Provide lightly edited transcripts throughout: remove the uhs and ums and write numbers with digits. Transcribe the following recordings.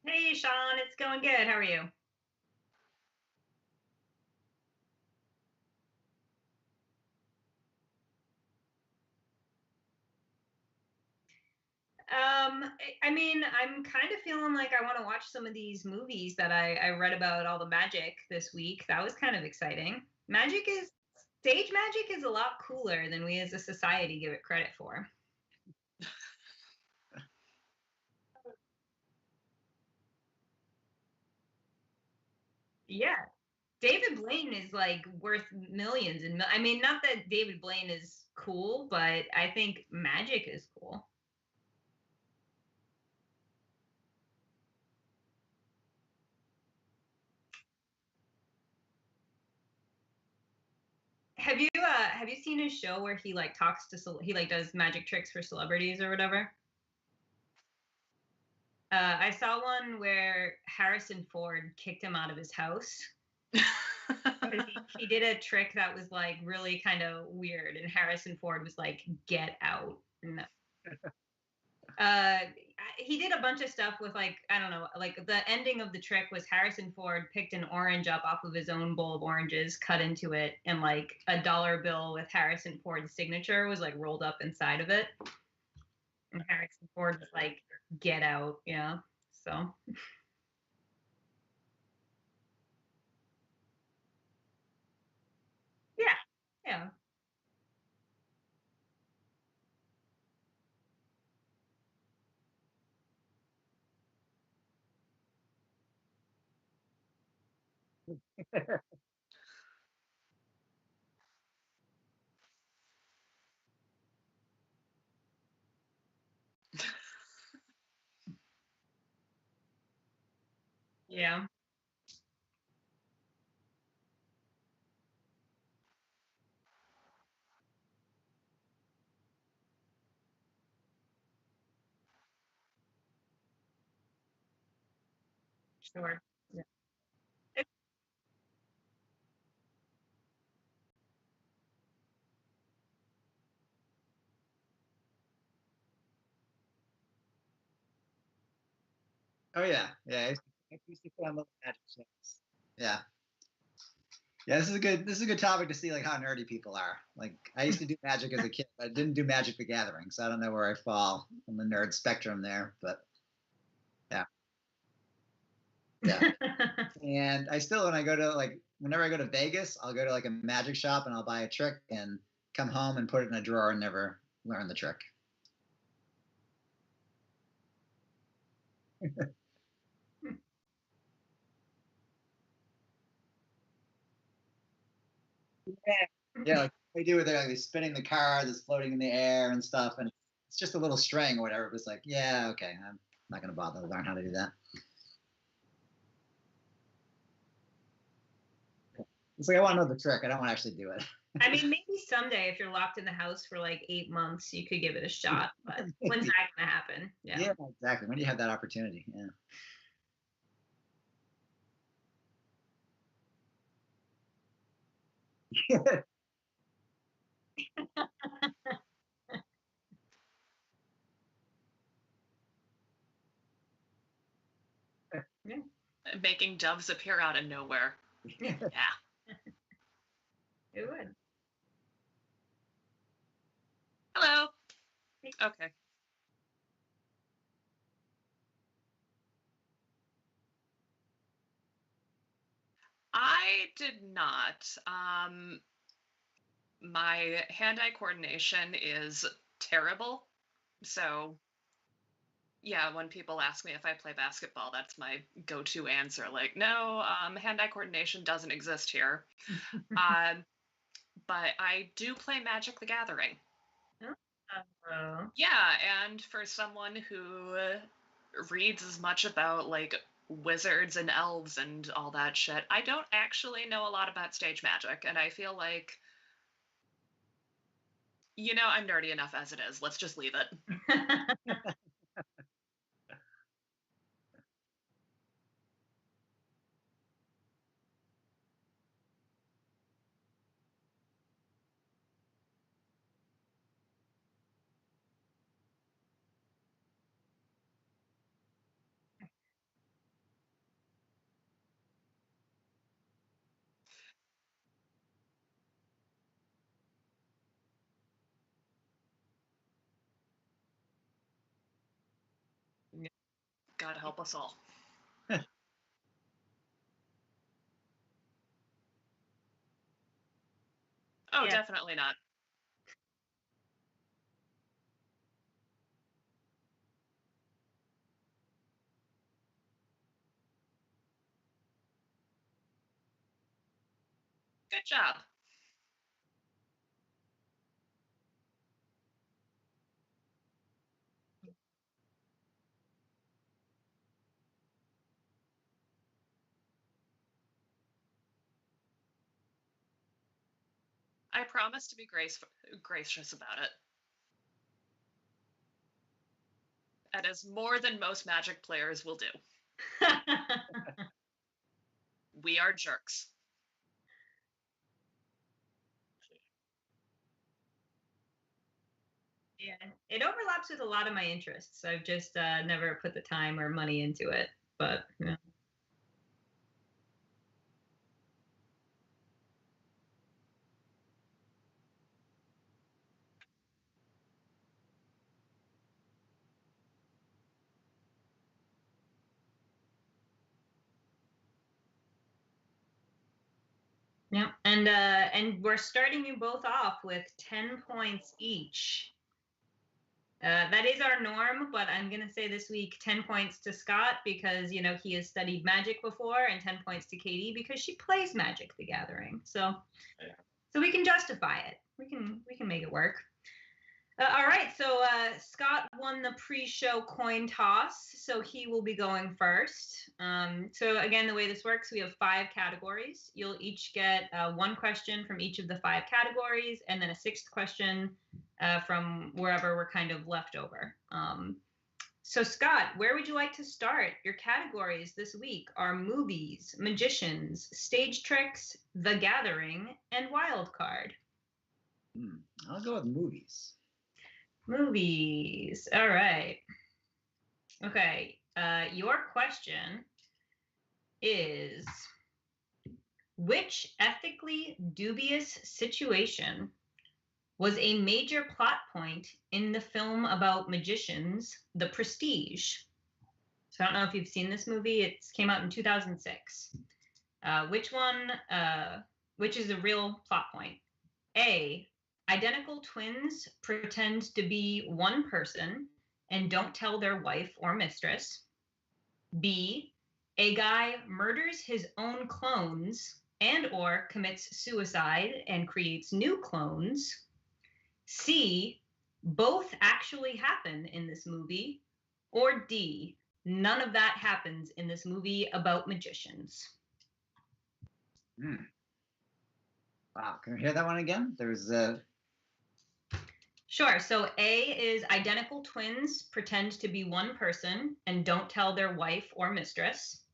Hey, Sean, it's going good. How are you? I mean, I'm kind of feeling like I want to watch some of these movies that I read about all the magic this week. That was kind of exciting. Stage magic is a lot cooler than we as a society give it credit for. Yeah. David Blaine is like worth millions and I mean, not that David Blaine is cool, but I think magic is cool. Have you seen his show where he like he like does magic tricks for celebrities or whatever? I saw one where Harrison Ford kicked him out of his house because he did a trick that was like really kind of weird, and Harrison Ford was like, "Get out!" And, uh, he did a bunch of stuff with like I don't know, like the ending of the trick was Harrison Ford picked an orange up off of his own bowl of oranges, cut into it, and like a dollar bill with Harrison Ford's signature was like rolled up inside of it, and Harrison Ford was like, "Get out!" Yeah, so yeah, yeah. Yeah, sure. Yeah. Oh yeah, yeah. I used to play on little magic shows. Yeah, yeah. This is a good topic to see like how nerdy people are. Like I used to do magic as a kid, but I didn't do Magic the Gathering, so I don't know where I fall on the nerd spectrum there. But yeah, yeah. And I still when I go to like whenever I go to Vegas, I'll go to like a magic shop and I'll buy a trick and come home and put it in a drawer and never learn the trick. Yeah, yeah. Like they do with it, like they spinning the card that's floating in the air and stuff, and it's just a little string or whatever. It was like, yeah, okay, I'm not gonna bother to learn how to do that. It's like I want to know the trick. I don't want to actually do it. I mean, maybe someday if you're locked in the house for like 8 months, you could give it a shot. But when's that gonna happen? Yeah. Yeah, exactly. When do you have that opportunity? Yeah. Yeah. Making doves appear out of nowhere. Yeah. It would. Hello. Okay. I did not. My hand-eye coordination is terrible. So, yeah, when people ask me if I play basketball, that's my go-to answer. Like, no, hand-eye coordination doesn't exist here. But I do play Magic the Gathering. Oh. Yeah, and for someone who reads as much about like wizards and elves and all that shit, I don't actually know a lot about stage magic, and I feel like, I'm nerdy enough as it is. Let's just leave it. God help us all. Oh, Yeah. definitely not. Good job. I promise to be gracious about it. That is more than most Magic players will do. We are jerks. Yeah, it overlaps with a lot of my interests. I've just never put the time or money into it, but yeah. Yeah, and we're starting you both off with 10 points each. That is our norm, but I'm gonna say this week 10 points to Scott because he has studied Magic before, and 10 points to Katie because she plays Magic the Gathering. So we can justify it. We can make it work. All right, so Scott won the pre-show coin toss, so he will be going first. So again, the way this works, we have 5 categories. You'll each get 1 question from each of the 5 categories, and then a 6th question from wherever we're kind of left over. So Scott, where would you like to start? Your categories this week are movies, magicians, stage tricks, The Gathering, and wild card. I'll go with movies. Movies. All right. Okay. Your question is, which ethically dubious situation was a major plot point in the film about magicians, The Prestige? So I don't know if you've seen this movie. It came out in 2006. Which is a real plot point? A, identical twins pretend to be one person and don't tell their wife or mistress. B, a guy murders his own clones and or commits suicide and creates new clones. C, both actually happen in this movie. Or D, none of that happens in this movie about magicians. Wow, can we hear that one again? There's Sure. So A is identical twins pretend to be one person and don't tell their wife or mistress.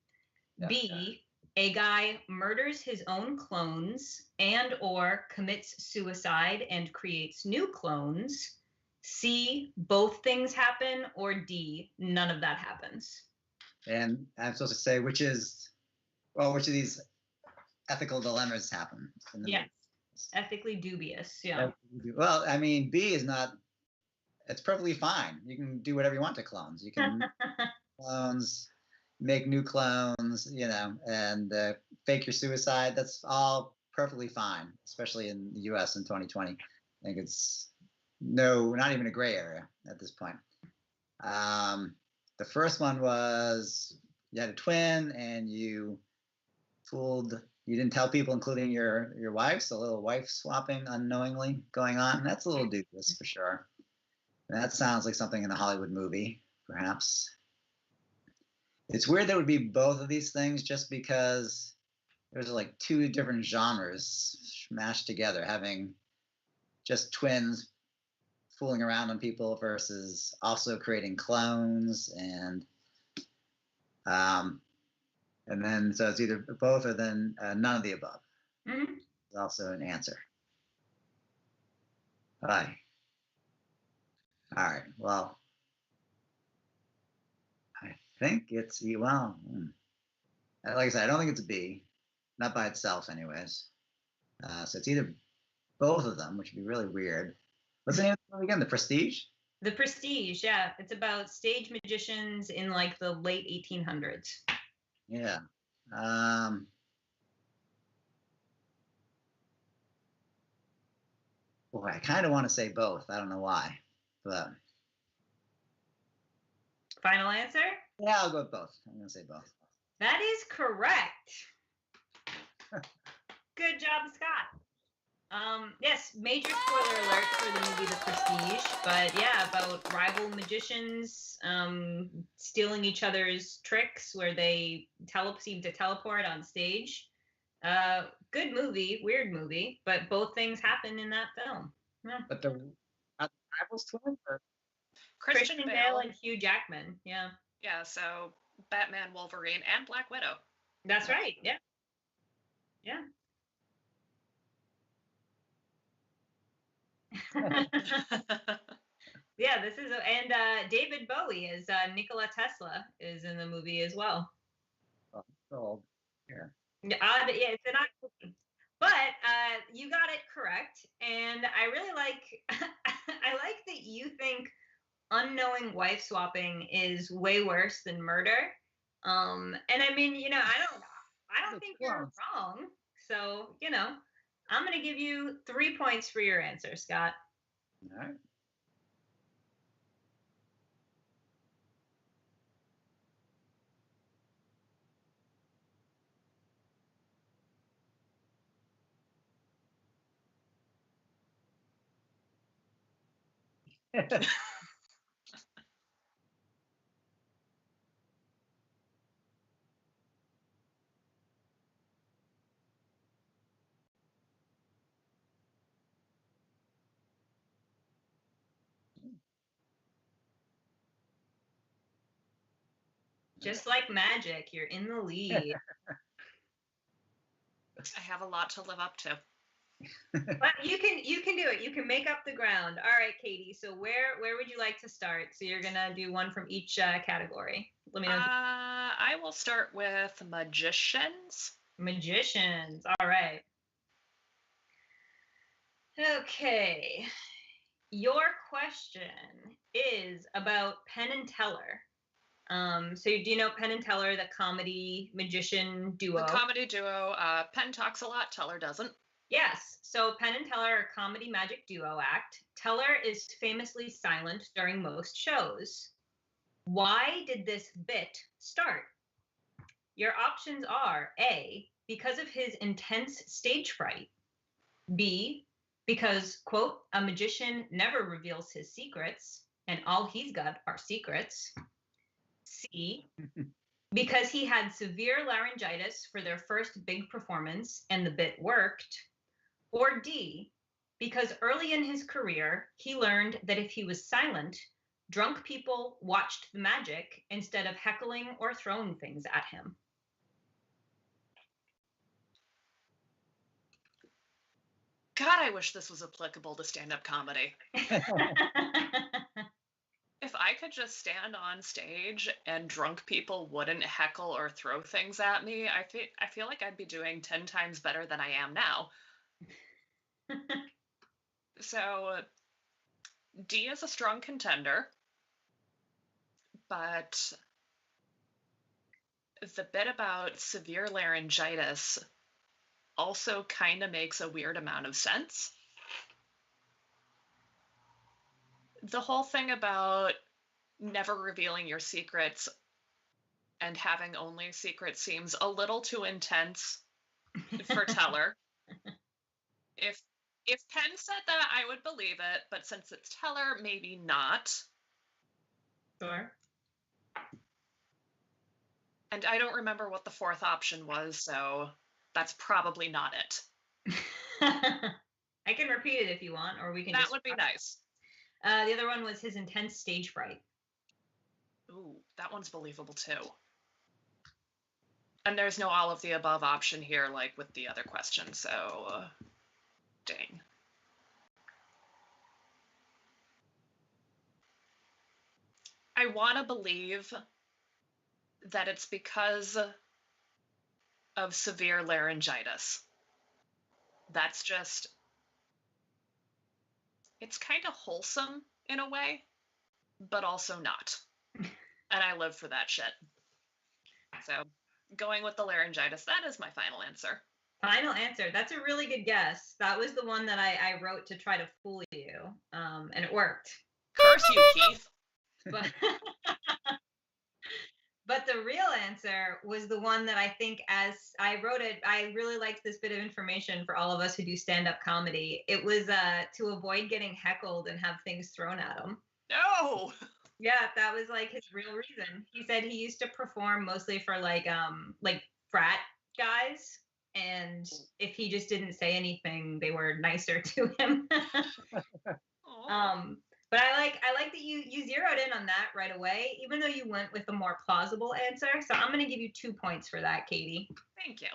B, a guy murders his own clones and or commits suicide and creates new clones. C, both things happen. Or D, none of that happens. And I'm supposed to say which of these ethical dilemmas happen? Yes. Ethically dubious. Yeah. Well, I mean, B is not. It's perfectly fine. You can do whatever you want to clones. You can clones, make new clones, and fake your suicide. That's all perfectly fine, especially in the U.S. in 2020. I think it's not even a gray area at this point. The first one was you had a twin and you didn't tell people, including your wife, so a little wife swapping unknowingly going on. That's a little dubious for sure. That sounds like something in a Hollywood movie, perhaps. It's weird that it would be both of these things just because there's like two different genres mashed together, having just twins fooling around on people versus also creating clones and then so it's either both or then none of the above. Mm-hmm. It's also an answer. Aye. All right. Well, I think it's well. Like I said, I don't think it's a B, not by itself, anyways. So it's either both of them, which would be really weird. What's the name of the movie again? The Prestige? The Prestige, yeah. It's about stage magicians in like the late 1800s. Yeah. Boy, I kind of want to say both. I don't know why, but Final answer? yeah, I'll go with both. I'm going to say both. That is correct. Good job, Scott. Yes, major spoiler alert for the movie The Prestige, but yeah, about rival magicians stealing each other's tricks where they seem to teleport on stage. Good movie, weird movie, but both things happen in that film. Yeah. But the rivals twins or Christian Bale and Hugh Jackman, yeah. Yeah, so Batman, Wolverine, and Black Widow. That's right, yeah. Yeah. Yeah, this is and David Bowie is Nikola Tesla is in the movie as well. Oh, here. Yeah, it's an icon. But you got it correct, and I really like I like that you think unknowing wife swapping is way worse than murder. And I mean, I don't think you're wrong. So, I'm going to give you 3 points for your answer, Scott. All right. Just like magic, you're in the lead. I have a lot to live up to. But you can do it. You can make up the ground. All right, Katie. So where would you like to start? So you're gonna do one from each category. Let me know. I will start with magicians. Magicians. All right. Okay. Your question is about Penn and Teller. So do you know Penn and Teller, the comedy magician duo? The comedy duo. Penn talks a lot. Teller doesn't. Yes. So Penn and Teller are a comedy magic duo act. Teller is famously silent during most shows. Why did this bit start? Your options are A, because of his intense stage fright. B, because, quote, a magician never reveals his secrets, and all he's got are secrets. C, because he had severe laryngitis for their first big performance and the bit worked. Or D, because early in his career, he learned that if he was silent, drunk people watched the magic instead of heckling or throwing things at him. God, I wish this was applicable to stand-up comedy. If I could just stand on stage and drunk people wouldn't heckle or throw things at me, I feel like I'd be doing 10 times better than I am now. So D is a strong contender, but the bit about severe laryngitis also kind of makes a weird amount of sense. The whole thing about never revealing your secrets and having only secrets seems a little too intense for Teller. If Penn said that, I would believe it, but since it's Teller, maybe not. Sure. And I don't remember what the fourth option was, so that's probably not it. I can repeat it if you want, or we can. That would be nice. The other one was his intense stage fright. Ooh, that one's believable too. And there's no all of the above option here, like with the other question, so dang. I want to believe that it's because of severe laryngitis. That's just, it's kind of wholesome in a way, but also not. And I live for that shit. So going with the laryngitis, that is my final answer. Final answer. That's a really good guess. That was the one that I wrote to try to fool you, and it worked. Curse you, Keith. But the real answer was the one that I think, as I wrote it, I really liked this bit of information for all of us who do stand-up comedy. It was to avoid getting heckled and have things thrown at him. No! Yeah, that was like his real reason. He said he used to perform mostly for like frat guys, and if he just didn't say anything, they were nicer to him. But I like that you zeroed in on that right away, even though you went with a more plausible answer. So I'm going to give you 2 points for that, Katie. Thank you.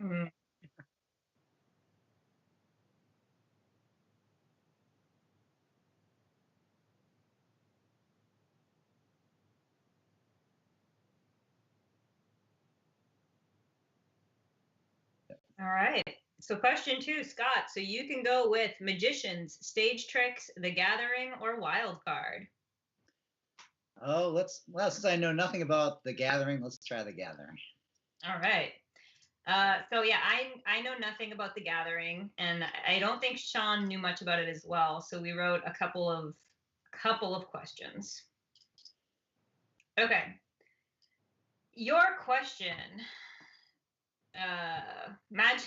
Mm. All right. So question 2, Scott. So you can go with magicians, stage tricks, The Gathering, or wild card. Oh, since I know nothing about The Gathering, let's try The Gathering. All right. So yeah, I know nothing about The Gathering, and I don't think Sean knew much about it as well. So we wrote a couple of questions. Okay. Your question.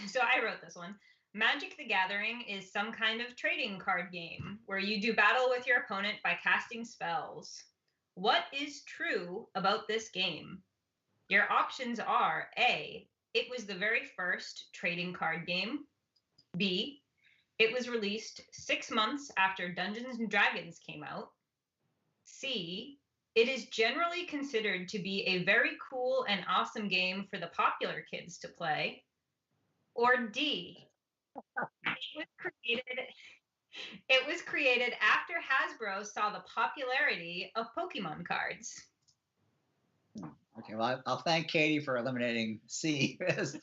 So I wrote this one. Magic the Gathering is some kind of trading card game where you do battle with your opponent by casting spells. What is true about this game? Your options are A, it was the very first trading card game. B, it was released 6 months after Dungeons and Dragons came out. C, it is generally considered to be a very cool and awesome game for the popular kids to play. Or D, it was created after Hasbro saw the popularity of Pokemon cards. Okay, well, I'll thank Katie for eliminating C as a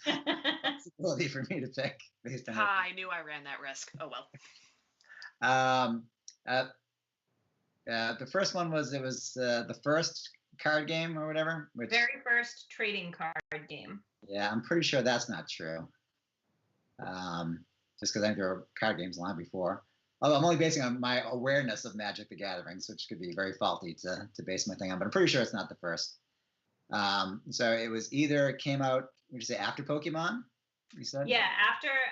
possibility for me to pick based on. I knew I ran that risk. Oh well. The first one was the first card game or whatever. Very first trading card game. Yeah, I'm pretty sure that's not true. Just because I think there were card games long before. Although I'm only basing on my awareness of Magic the Gathering, which could be very faulty to base my thing on. But I'm pretty sure it's not the first. So it was either came out, would you say after Pokemon? You said? Yeah,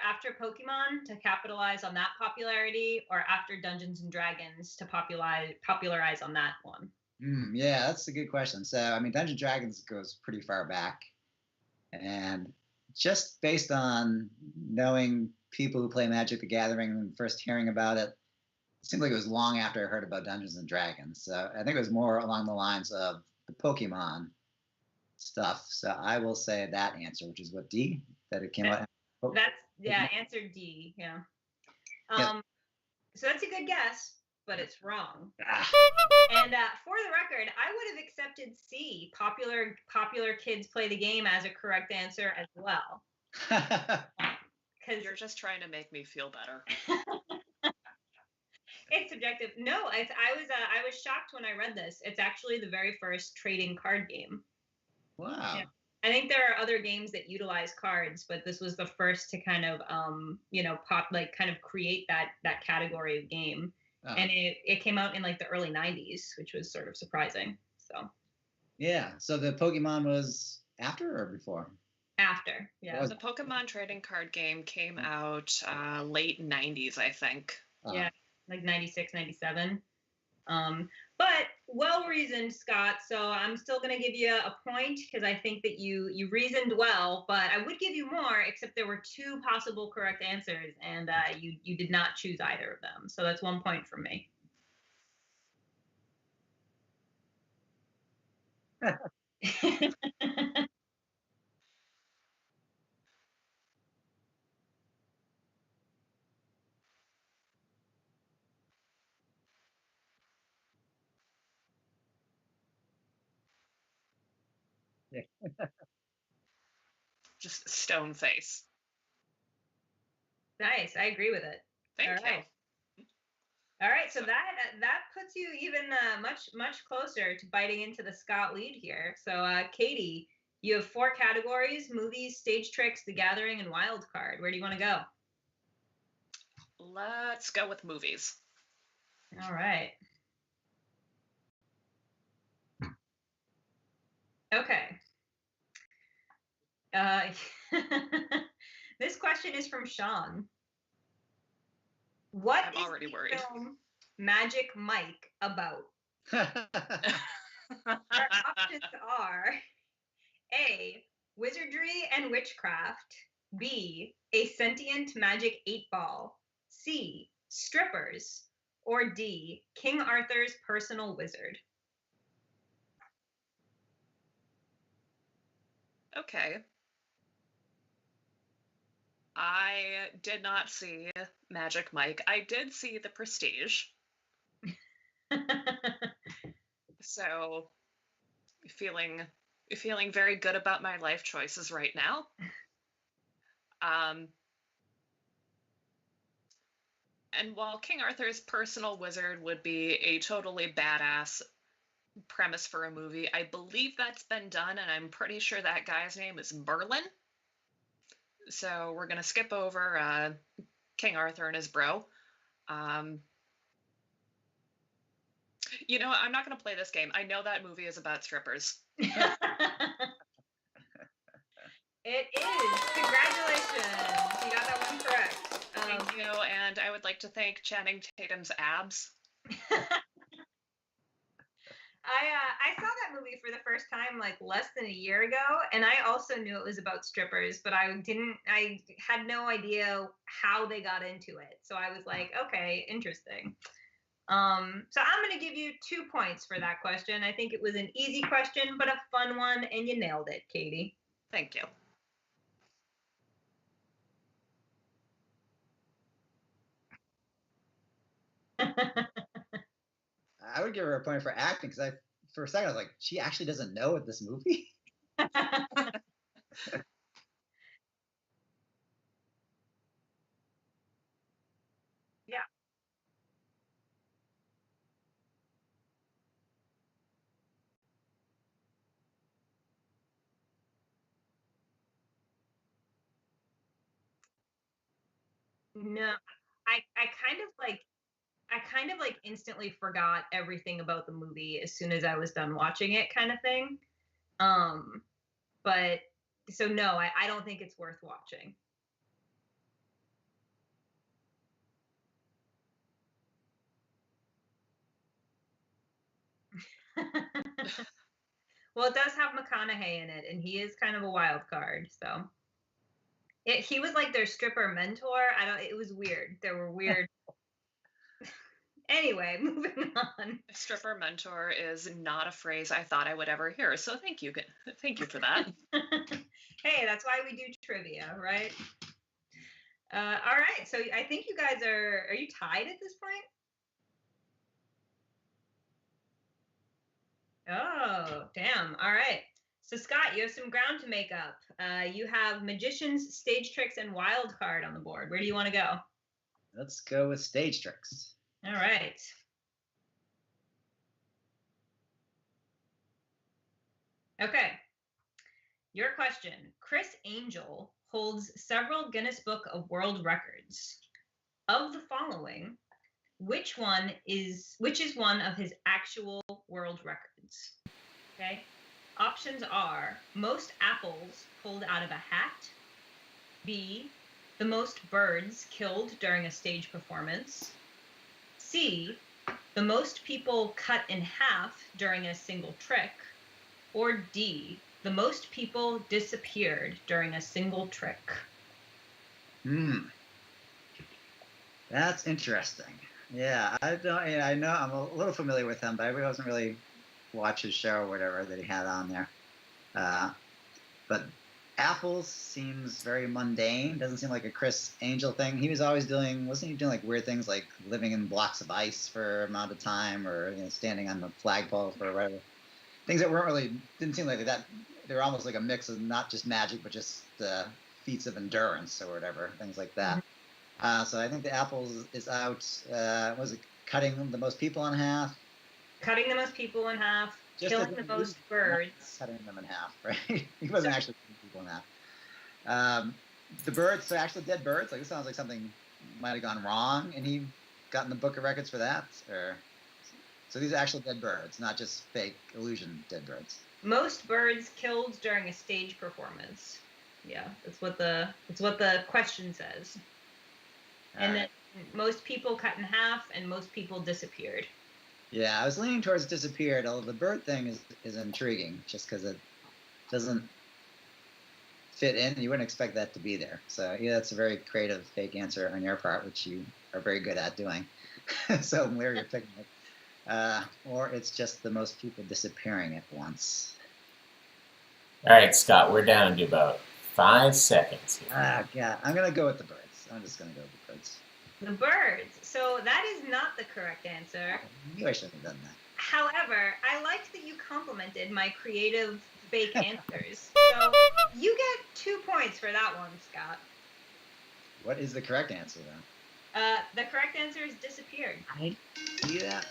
after Pokemon to capitalize on that popularity, or after Dungeons and Dragons to popularize on that one. Yeah, that's a good question. So I mean, Dungeons and Dragons goes pretty far back, and just based on knowing people who play Magic the Gathering and first hearing about it, it seemed like it was long after I heard about Dungeons and Dragons. So I think it was more along the lines of the Pokemon stuff. So I will say that answer, which is what D, that it came out. That's answer D. Yeah. So that's a good guess, but it's wrong. And for the record, I would have accepted C, popular kids play the game, as a correct answer as well. Because because You're just trying to make me feel better. it's subjective. No, I was shocked when I read this. It's actually the very first trading card game. Wow. Yeah. I think there are other games that utilize cards, but this was the first to kind of kind of create that category of game. Oh. And it came out in like the early 90s, which was sort of surprising. So yeah. So the Pokemon was after or before? After, yeah. The Pokemon trading card game came out late 90s, I think. Yeah, like 96, 97. But well-reasoned, Scott. So I'm still going to give you a point because I think that you reasoned well, but I would give you more, except there were 2 possible correct answers, and you did not choose either of them. So that's 1 point from me. Yeah. Just stone face. Nice. I agree with it. Thank All you. right. All right, so that puts you even much closer to biting into the Scott lead here. So Katie, you have 4 categories: movies, stage tricks, The Gathering, and wild card. Where do you want to go? Let's go with movies. All right. Okay. This question is from Sean. What I'm is already the worried. film Magic Mike about? Our options are A, wizardry and witchcraft, B, a sentient magic 8-ball, C, strippers, or D, King Arthur's personal wizard. Okay. I did not see Magic Mike. I did see The Prestige. So feeling very good about my life choices right now. And while King Arthur's personal wizard would be a totally badass premise for a movie, I believe that's been done, and I'm pretty sure that guy's name is Merlin. So we're gonna skip over King Arthur and his bro. You know what? I'm not gonna play this game. I know that movie is about strippers. It is. Congratulations. You got that one correct. Thank you, and I would like to thank Channing Tatum's abs. I saw that movie for the first time like less than a year ago, and I also knew it was about strippers, but I had no idea how they got into it. So I was like, okay, interesting. So I'm going to give you 2 points for that question. I think it was an easy question, but a fun one, and you nailed it, Katie. Thank you. I would give her a point for acting because for a second, I was like, she actually doesn't know this movie. Yeah. No, I kind of like instantly forgot everything about the movie as soon as I was done watching it, kind of thing. But so no, I don't think it's worth watching. Well, it does have McConaughey in it, and he is kind of a wild card. So he was like their stripper mentor. It was weird. There were weird. Anyway, moving on. Stripper mentor is not a phrase I thought I would ever hear. So thank you for that. Hey, that's why we do trivia, right? All right. So I think you guys are you tied at this point? Oh, damn. All right. So Scott, you have some ground to make up. You have magicians, stage tricks, and wild card on the board. Where do you want to go? Let's go with stage tricks. All right. Okay. Your question. Chris Angel holds several Guinness Book of World Records. Of the following, which is one of his actual world records? Okay. Options are most apples pulled out of a hat, B, the most birds killed during a stage performance, C, the most people cut in half during a single trick, or D, the most people disappeared during a single trick. That's interesting. Yeah, I know I'm a little familiar with him, but I wasn't really watch his show or whatever that he had on there. But apples seems very mundane. Doesn't seem like a Chris Angel thing. He was always wasn't he doing like weird things like living in blocks of ice for an amount of time, or standing on the flagpole for whatever. Things that didn't seem like that. They were almost like a mix of not just magic, but just feats of endurance or whatever, things like that. So I think the apples is out. Was it cutting the most people in half? Cutting the most people in half, killing the most birds. Cutting them in half, right? He wasn't actually cutting people in half. The birds, so actually dead birds. Like, it sounds like something might have gone wrong, and he got in the book of records for that. So these are actual dead birds, not just fake illusion dead birds. Most birds killed during a stage performance. Yeah, that's what the question says. And then most people cut in half, and most people disappeared. Yeah, I was leaning towards disappeared, although the bird thing is intriguing, just because it doesn't fit in. You wouldn't expect that to be there. So yeah, that's a very creative fake answer on your part, which you are very good at doing. So I'm where you're picking it. Or it's just the most people disappearing at once. All right, Scott, we're down to about 5 seconds here. Yeah, I'm going to go with the birds. I'm just going to go with the birds. The birds. So that is not the correct answer. I knew I shouldn't have done that. However, I liked that you complimented my creative fake answers. So you get 2 points for that one, Scott. What is the correct answer, then? The correct answer is disappeared. I see that.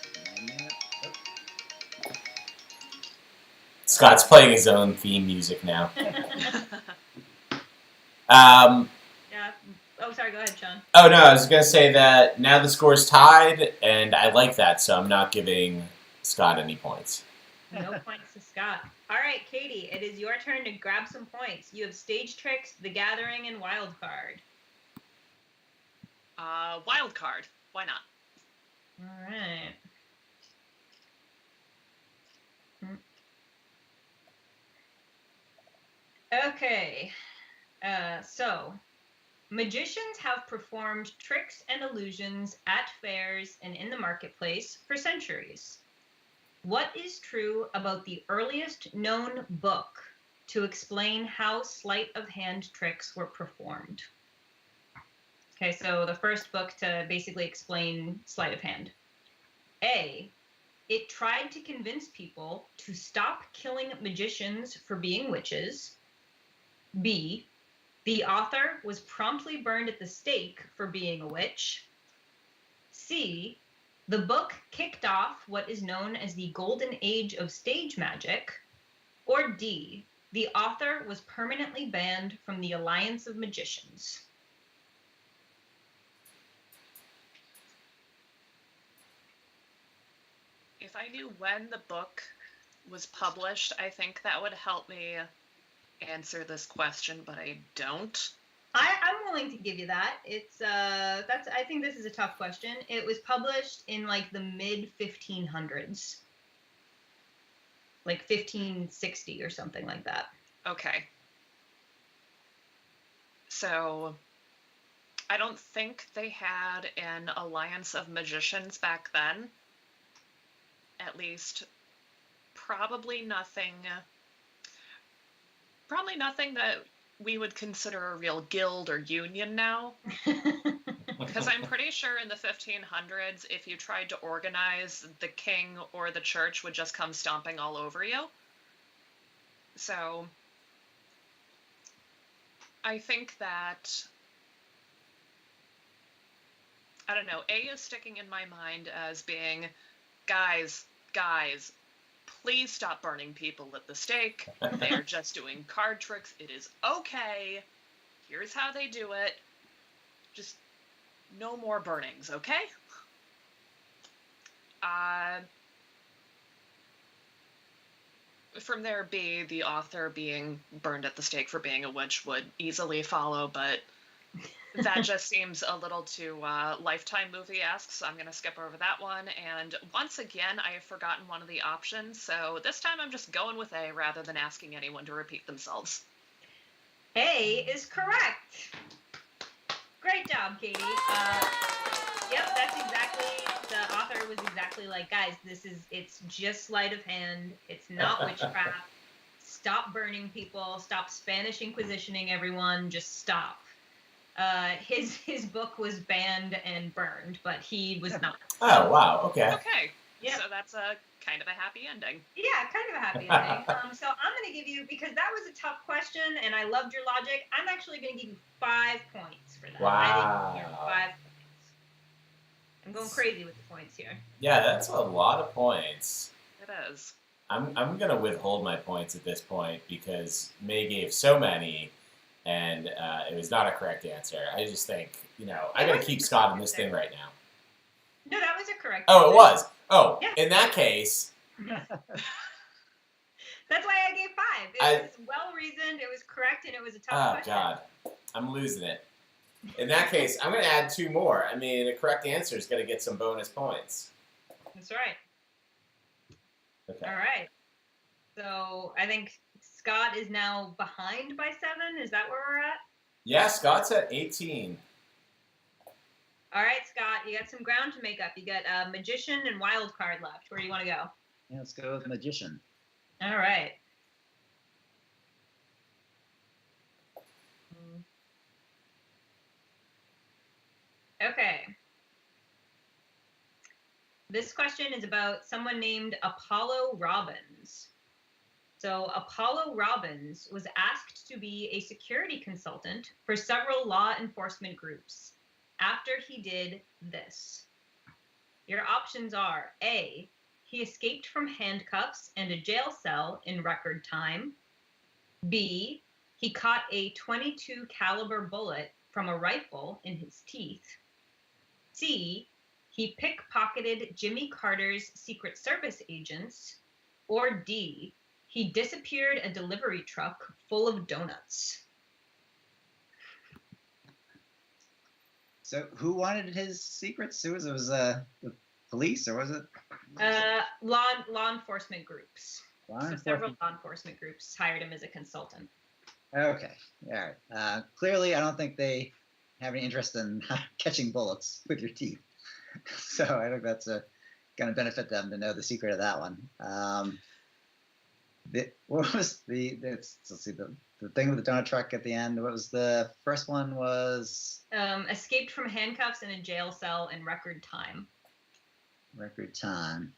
Oh. Scott's playing his own theme music now. Yeah. Oh, sorry. Go ahead, Sean. Oh, no, I was going to say that now the score's tied, and I like that, so I'm not giving Scott any points. No points to Scott. All right, Katie, it is your turn to grab some points. You have stage tricks, The Gathering, and wild card. Wild card. Why not? All right. Okay. So magicians have performed tricks and illusions at fairs and in the marketplace for centuries. What is true about the earliest known book to explain how sleight of hand tricks were performed? Okay, so the first book to basically explain sleight of hand. A, it tried to convince people to stop killing magicians for being witches. B, the author was promptly burned at the stake for being a witch. C, the book kicked off what is known as the Golden Age of stage magic. Or D, the author was permanently banned from the Alliance of Magicians. If I knew when the book was published, I think that would help me answer this question, but I don't. I'm willing to give you that. I think this is a tough question. It was published in like the mid 1500s. Like 1560 or something like that. Okay. So I don't think they had an alliance of magicians back then. At least probably nothing that we would consider a real guild or union now. Because I'm pretty sure in the 1500s, if you tried to organize, the king or the church would just come stomping all over you. So I think that, I don't know, A is sticking in my mind as being, guys, please stop burning people at the stake. They're just doing card tricks. It is okay. Here's how they do it. Just no more burnings, okay? From there, B, the author being burned at the stake for being a witch would easily follow, but that just seems a little too Lifetime movie-esque, so I'm going to skip over that one. And once again, I have forgotten one of the options, so this time I'm just going with A rather than asking anyone to repeat themselves. A is correct. Great job, Katie. Yep, that's exactly, the author was exactly like, guys, it's just sleight of hand. It's not witchcraft. Stop burning people. Stop Spanish Inquisitioning everyone. Just stop. His book was banned and burned, but he was not. Oh, wow. Okay. Okay. Yep. So that's a kind of a happy ending. Yeah, kind of a happy ending. So I'm going to give you, because that was a tough question and I loved your logic, I'm actually going to give you 5 points for that. Wow. I think you're 5 points. I'm going crazy with the points here. Yeah, that's a lot of points. It is. I'm going to withhold my points at this point because May gave so many, and it was not a correct answer. I just think, I got to keep Scott in this thing right now. No, that was a correct Oh, answer. it was. Oh, Yeah. In that case, That's why I gave 5. It was well-reasoned, it was correct, and it was a tough question. God, I'm losing it. In that case, I'm going to add 2 more. I mean, a correct answer is going to get some bonus points. That's right. Okay. All right. So I think Scott is now behind by 7. Is that where we're at? Yeah, Scott's at 18. All right, Scott, you got some ground to make up. You got Magician and Wild Card left. Where do you want to go? Yeah, let's go with Magician. All right. Okay. This question is about someone named Apollo Robbins. So Apollo Robbins was asked to be a security consultant for several law enforcement groups after he did this. Your options are A, he escaped from handcuffs and a jail cell in record time. B, he caught a .22 caliber bullet from a rifle in his teeth. C, he pickpocketed Jimmy Carter's Secret Service agents. Or D, he disappeared a delivery truck full of donuts. So who wanted his secrets? Who was it? Was the police, or was it? Law enforcement groups. Several law enforcement groups hired him as a consultant. Okay, all right. Clearly, I don't think they have any interest in catching bullets with your teeth. So I think that's going to benefit them to know the secret of that one. What was let's see, the thing with the donut truck at the end? What was the first one? Was escaped from handcuffs in a jail cell in record time. Record time.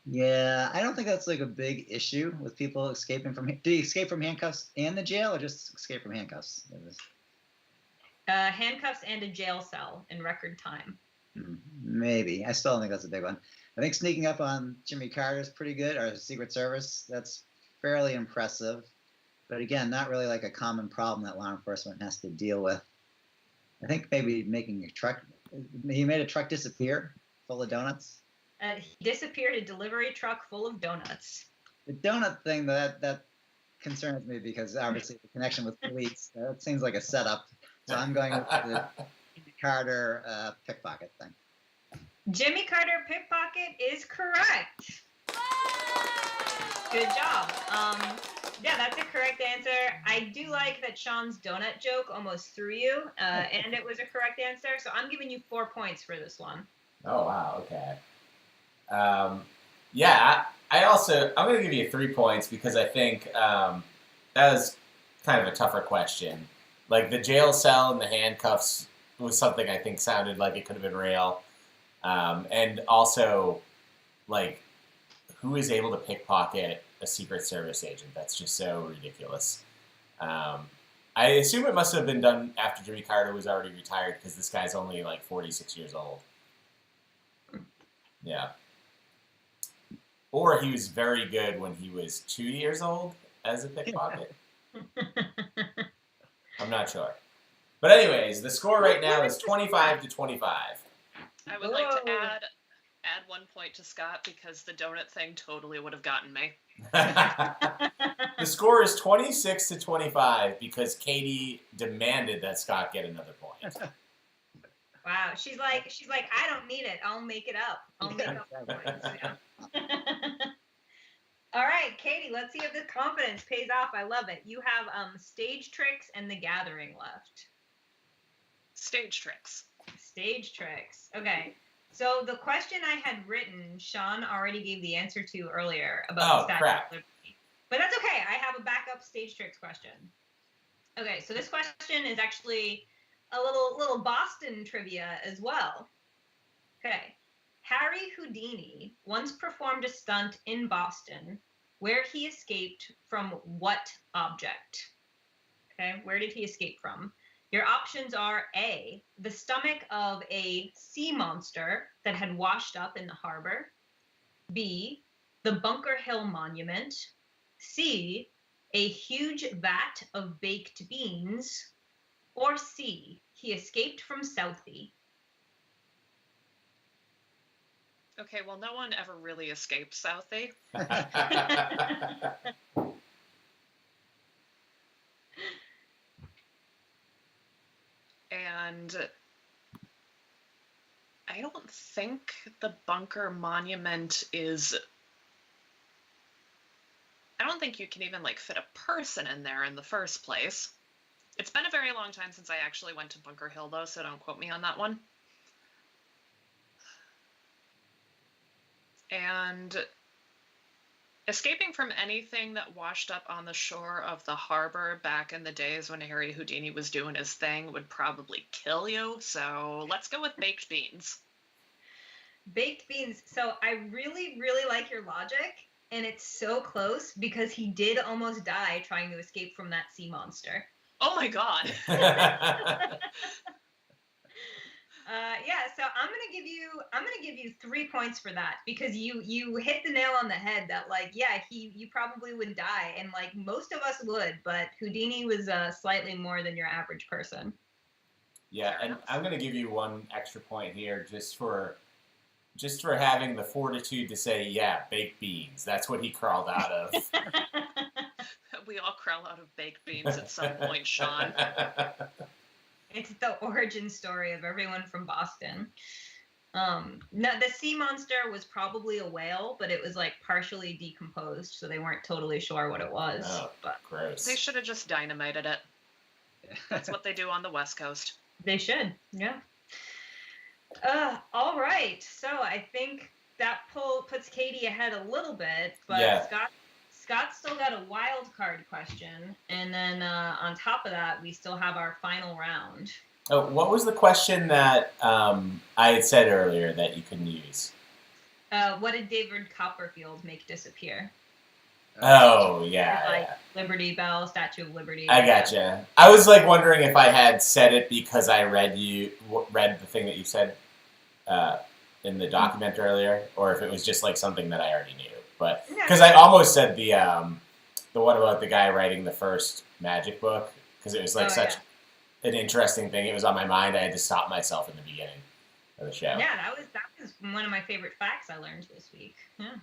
Yeah, I don't think that's like a big issue with people escaping from. Did he escape from handcuffs and the jail, or just escape from handcuffs? Handcuffs and a jail cell in record time. Maybe. I still don't think that's a big one. I think sneaking up on Jimmy Carter is pretty good, or the Secret Service. That's fairly impressive. But again, not really like a common problem that law enforcement has to deal with. I think maybe making a truck. He made a truck disappear full of donuts. He disappeared a delivery truck full of donuts. The donut thing, that concerns me because obviously the connection with police, that seems like a setup. So I'm going with the Jimmy Carter pickpocket thing. Jimmy Carter pickpocket is correct. Good job. Yeah, that's a correct answer. I do like that Sean's donut joke almost threw you, and it was a correct answer. So I'm giving you 4 points for this one. Oh, wow. Okay. Yeah, I'm going to give you 3 points because I think that was kind of a tougher question. Like the jail cell and the handcuffs was something I think sounded like it could have been real. And also, like, who is able to pickpocket a Secret Service agent. That's just so ridiculous. I assume it must have been done after Jimmy Carter was already retired because this guy's only like 46 years old. Yeah. Or he was very good when he was 2 years old as a pickpocket. I'm not sure. But anyways, the score right now is 25 to 25. I would like to add 1 point to Scott because the donut thing totally would have gotten me. The score is 26 to 25 because Katie demanded that Scott get another point. Wow, she's like, I don't need it. I'll make it up. I'll make up points. Yeah. All right, Katie, let's see if this confidence pays off. I love it. You have Stage Tricks and The Gathering left. Stage tricks. Stage tricks. Okay. So the question I had written, Sean already gave the answer to earlier about the Statue of Liberty. But that's okay. I have a backup stage tricks question. Okay, so this question is actually a little Boston trivia as well. Okay. Harry Houdini once performed a stunt in Boston where he escaped from what object? Okay, where did he escape from? Your options are A, the stomach of a sea monster that had washed up in the harbor. B, the Bunker Hill Monument. C, a huge vat of baked beans. Or C, he escaped from Southie. Okay, well, no one ever really escapes Southie. And I don't think the Bunker Monument is... I don't think you can even, like, fit a person in there in the first place. It's been a very long time since I actually went to Bunker Hill, though, so don't quote me on that one. And escaping from anything that washed up on the shore of the harbor back in the days when Harry Houdini was doing his thing would probably kill you, so let's go with baked beans. Baked beans. So I really, really like your logic, and it's so close because he did almost die trying to escape from that sea monster. Oh my god. Yeah, so I'm gonna give you 3 points for that because you hit the nail on the head that, like, yeah, you probably would die, and like most of us would, but Houdini was slightly more than your average person. Yeah, and I'm gonna give you 1 extra point here just for having the fortitude to say, yeah, baked beans. That's what he crawled out of. We all crawl out of baked beans at some point, Sean. It's the origin story of everyone from Boston. No, the sea monster was probably a whale, but it was like partially decomposed, so they weren't totally sure what it was. Oh, but gross. They should have just dynamited it. That's what they do on the West Coast. They should, yeah. All right, so I think that puts Katie ahead a little bit, but yeah. Scott's still got a wild card question, and then on top of that, we still have our final round. Oh, what was the question that I had said earlier that you couldn't use? What did David Copperfield make disappear? Oh, yeah. Like Liberty Bell, Statue of Liberty. I gotcha. I was like wondering if I had said it because I read the thing that you said in the document earlier, or if it was just like something that I already knew. But because I almost said the one about the guy writing the first magic book, because it was like an interesting thing. It was on my mind. I had to stop myself in the beginning of the show. Yeah, that was one of my favorite facts I learned this week. Yeah.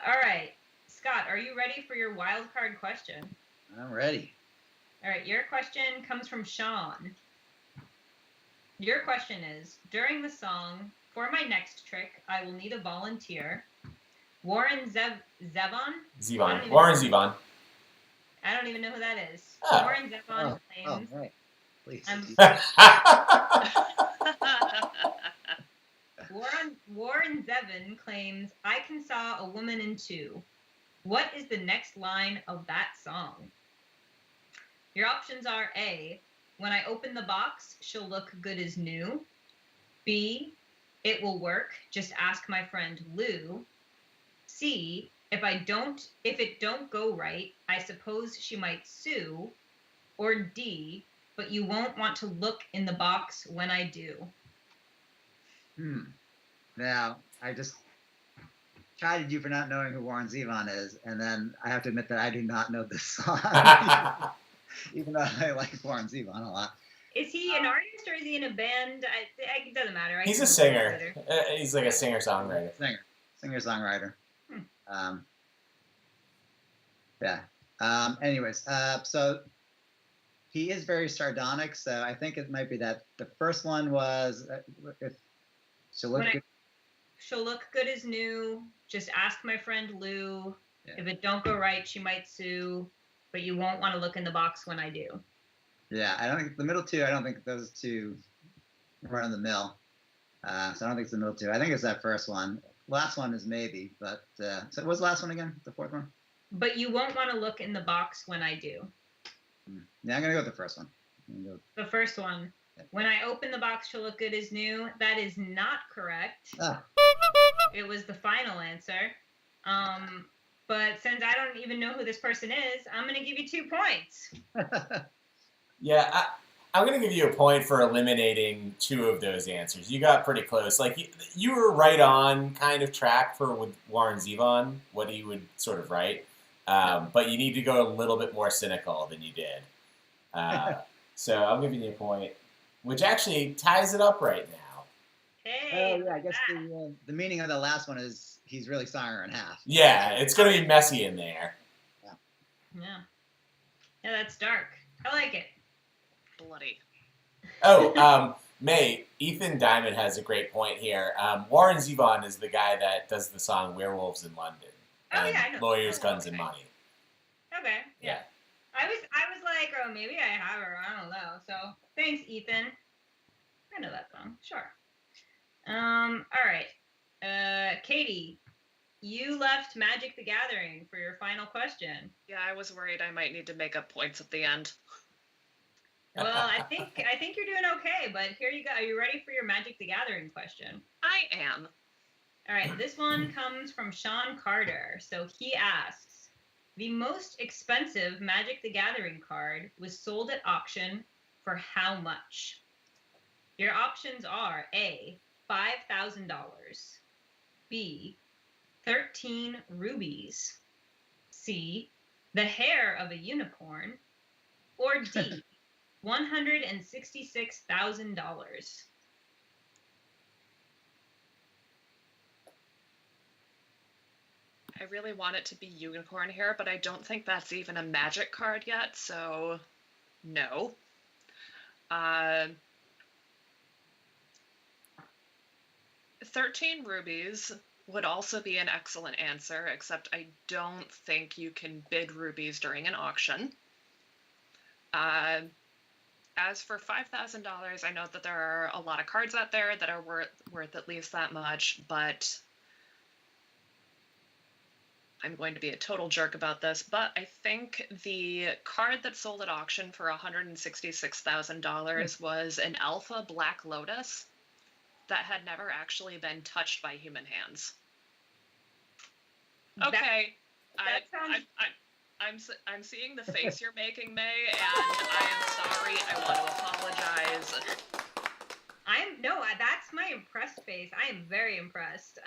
All right, Scott, are you ready for your wild card question? I'm ready. All right, your question comes from Sean. Your question is, during the song, "For my next trick, I will need a volunteer," Warren Zevon? Warren Zevon. I don't even know who that is. Oh. Warren Zevon claims... Oh, right. Please. Warren Zevon claims, "I can saw a woman in two." What is the next line of that song? Your options are A, "When I open the box, she'll look good as new." B, "It will work, just ask my friend Lou." C, if it don't go right, I suppose she might sue. Or D, but you won't want to look in the box when I do. Now, I just chided you for not knowing who Warren Zevon is, and then I have to admit that I do not know this song, even though I like Warren Zevon a lot. Is he an artist or is he in a band? It doesn't matter. He's a singer. He's like a singer-songwriter. Singer-songwriter. Yeah. Anyways, so he is very sardonic, so I think it might be that the first one was if she'll look good. She'll look good as new. Just ask my friend Lou. Yeah. If it don't go right, she might sue, but you won't want to look in the box when I do. Yeah, I don't think the middle two. I don't think those two run in the mill. So I don't think it's the middle two. I think it's that first one. Last one is maybe, but so what was the last one again? The fourth one. But you won't want to look in the box when I do. Yeah, I'm gonna go with the first one. The first one. When I open the box, she'll look good as new. That is not correct. It was the final answer. But since I don't even know who this person is, I'm going to give you 2 points. Yeah, I'm going to give you a point for eliminating 2 of those answers. You got pretty close. Like, you were right on kind of track for with Warren Zevon, what he would sort of write. But you need to go a little bit more cynical than you did. So I'm giving you a point, which actually ties it up right now. Hey. Oh, yeah, I guess the meaning of the last one is he's really sawing her in half. Yeah, it's going to be messy in there. Yeah, that's dark. I like it. Bloody. Oh, May, Ethan Diamond has a great point here. Warren Zevon is the guy that does the song Werewolves in London. Oh, yeah, I know. Lawyers, Guns, and Money. Okay, yeah. I was like, oh, maybe I have her. I don't know. So thanks, Ethan. I know that song. Sure. All right. Katie, you left Magic the Gathering for your final question. Yeah, I was worried I might need to make up points at the end. Well, I think you're doing okay, but here you go. Are you ready for your Magic the Gathering question? I am. All right, this one comes from Sean Carter. So he asks, the most expensive Magic the Gathering card was sold at auction for how much? Your options are A, $5,000, B, 13 rubies, C, the hair of a unicorn, or D, $166,000. I really want it to be unicorn hair, but I don't think that's even a magic card yet, so no. 13 rubies would also be an excellent answer, except I don't think you can bid rubies during an auction. As for $5,000, I know that there are a lot of cards out there that are worth at least that much, but I'm going to be a total jerk about this, but I think the card that sold at auction for $166,000 was an Alpha Black Lotus that had never actually been touched by human hands. Okay, I'm seeing the face you're making, May, and I am sorry. I want to apologize. That's my impressed face. I am very impressed.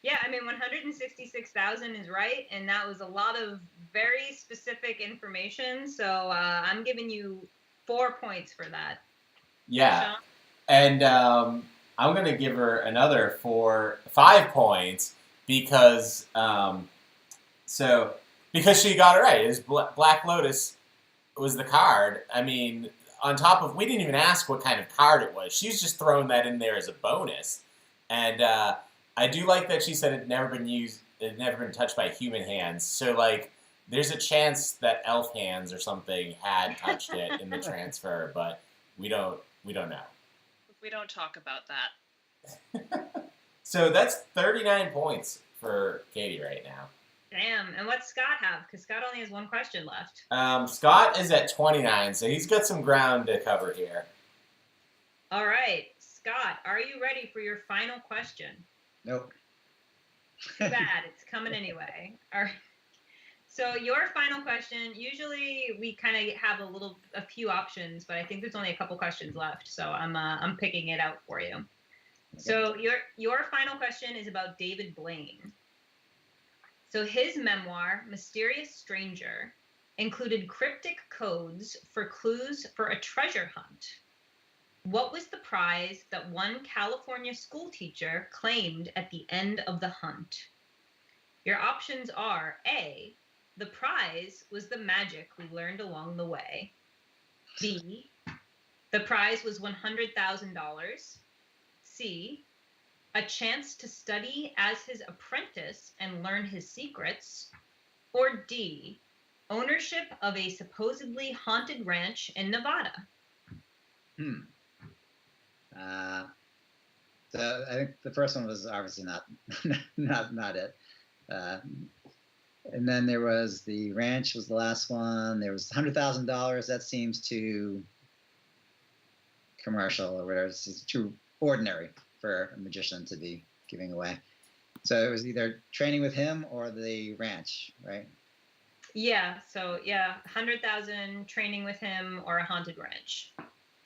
Yeah, I mean, 166,000 is right, and that was a lot of very specific information. So I'm giving you 4 points for that. Yeah, Sean? And I'm gonna give her another 5 points because because she got it right. It was Black Lotus was the card. I mean, on top of we didn't even ask what kind of card it was. She was just throwing that in there as a bonus, and I do like that she said it had never been touched by human hands. So like, there's a chance that elf hands or something had touched it in the transfer, but we don't know. We don't talk about that. So that's 39 points for Katie right now. Damn. And what's Scott have? Because Scott only has 1 question left. Scott is at 29, so he's got some ground to cover here. All right. Scott, are you ready for your final question? Nope. Too bad. It's coming anyway. All right. So your final question. Usually we kind of have a few options, but I think there's only a couple questions left. So I'm picking it out for you. So your final question is about David Blaine. So his memoir, Mysterious Stranger, included cryptic codes for clues for a treasure hunt. What was the prize that one California schoolteacher claimed at the end of the hunt? Your options are A, the prize was the magic we learned along the way. B, the prize was $100,000. C, a chance to study as his apprentice and learn his secrets. Or D, ownership of a supposedly haunted ranch in Nevada. So I think the first one was obviously not it. And then there was the ranch was the last one. There was $100,000. That seems too commercial or whatever. It's too ordinary for a magician to be giving away. So it was either training with him or the ranch, right? Yeah. So yeah, 100,000 training with him or a haunted ranch.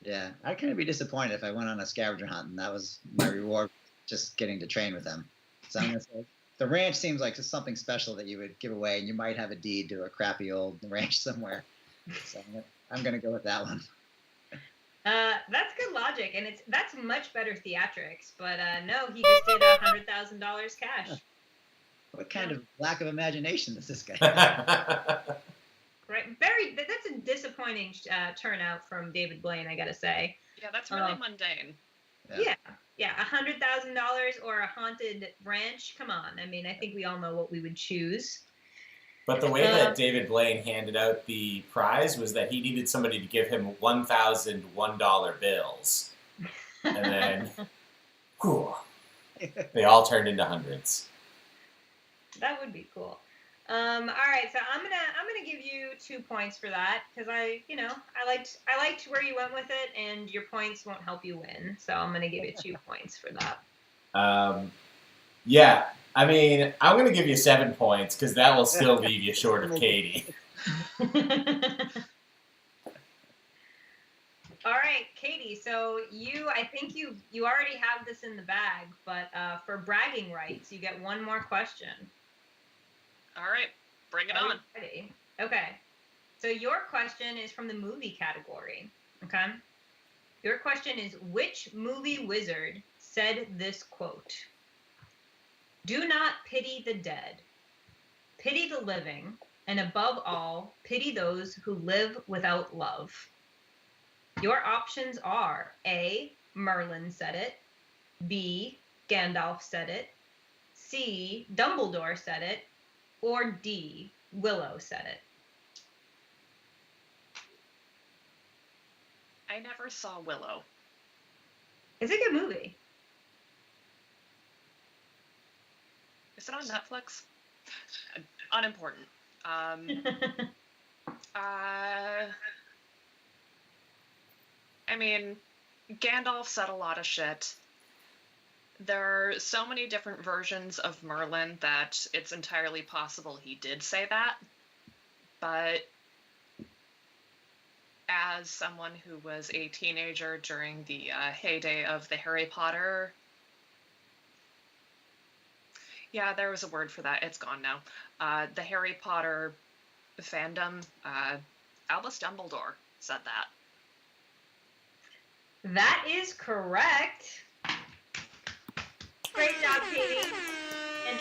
Yeah, I'd kind of be disappointed if I went on a scavenger hunt and that was my reward, just getting to train with them. So I'm gonna say the ranch seems like just something special that you would give away, and you might have a deed to a crappy old ranch somewhere. So I'm gonna go with that one. That's good logic, and that's much better theatrics. But no, he just did $100,000 cash. What kind of lack of imagination is this guy have? Right, that's a disappointing turnout from David Blaine, I gotta say. Yeah, that's really mundane. Yeah, $100,000 or a haunted ranch. Come on, I mean, I think we all know what we would choose. But the way that David Blaine handed out the prize was that he needed somebody to give him $1,001 bills, and then whew, they all turned into hundreds. That would be cool. All right, so I'm gonna give you 2 points for that because I liked where you went with it, and your points won't help you win. So I'm gonna give you 2 points for that. Yeah, I mean, I'm gonna give you 7 points because that will still leave you short of Katie. All right, Katie. So I think you already have this in the bag, but for bragging rights, you get one more question. All right, bring it on. Ready? Okay. So your question is from the movie category. Okay. Your question is, which movie wizard said this quote? Do not pity the dead. Pity the living, and above all, pity those who live without love. Your options are A, Merlin said it. B, Gandalf said it. C, Dumbledore said it. Or D, Willow said it. I never saw Willow. It's a good movie. Is it on Netflix? Unimportant. I mean, Gandalf said a lot of shit. There are so many different versions of Merlin that it's entirely possible he did say that. But as someone who was a teenager during the heyday of the Harry Potter... Yeah, there was a word for that. It's gone now. The Harry Potter fandom, Albus Dumbledore said that. That is correct. Great job, Katie. And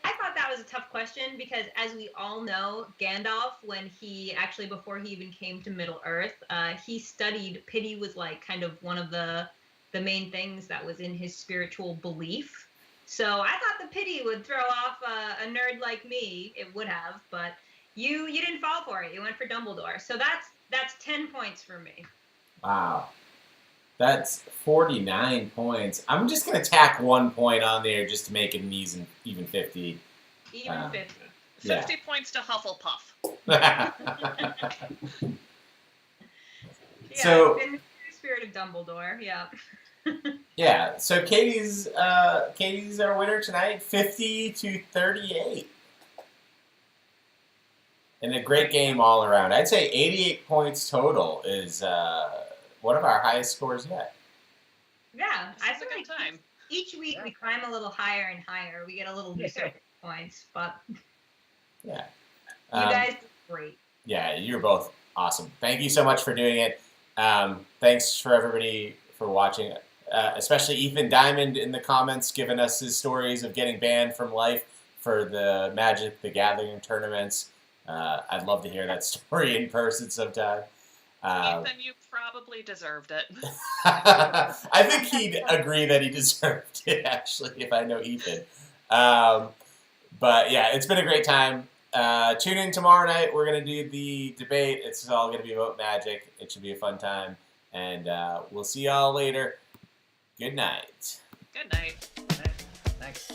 I thought that was a tough question because, as we all know, Gandalf, before he even came to Middle Earth, he studied pity was like kind of one of the main things that was in his spiritual belief. So I thought the pity would throw off a nerd like me. It would have, but you didn't fall for it. You went for Dumbledore. So that's 10 points for me. Wow. That's 49 points. I'm just going to tack 1 point on there just to make it an even 50. Even 50. 50 points to Hufflepuff. Yeah, So, in the spirit of Dumbledore, yeah. Yeah, so Katie's our winner tonight, 50-38. And a great game all around. I'd say 88 points total is one of our highest scores yet. Yeah, This is a good time. Each week we climb a little higher and higher. We get a little looser points, but Yeah. you guys did great. Yeah, you're both awesome. Thank you so much for doing it. Thanks for everybody for watching, especially Ethan Diamond in the comments giving us his stories of getting banned from life for the Magic the Gathering tournaments. I'd love to hear that story in person sometime. Ethan, you probably deserved it. I think he'd agree that he deserved it, actually, if I know Ethan. But yeah, it's been a great time. Tune in tomorrow night. We're going to do the debate. It's all going to be about Magic. It should be a fun time. And we'll see y'all later. Good night. Good night. Thanks.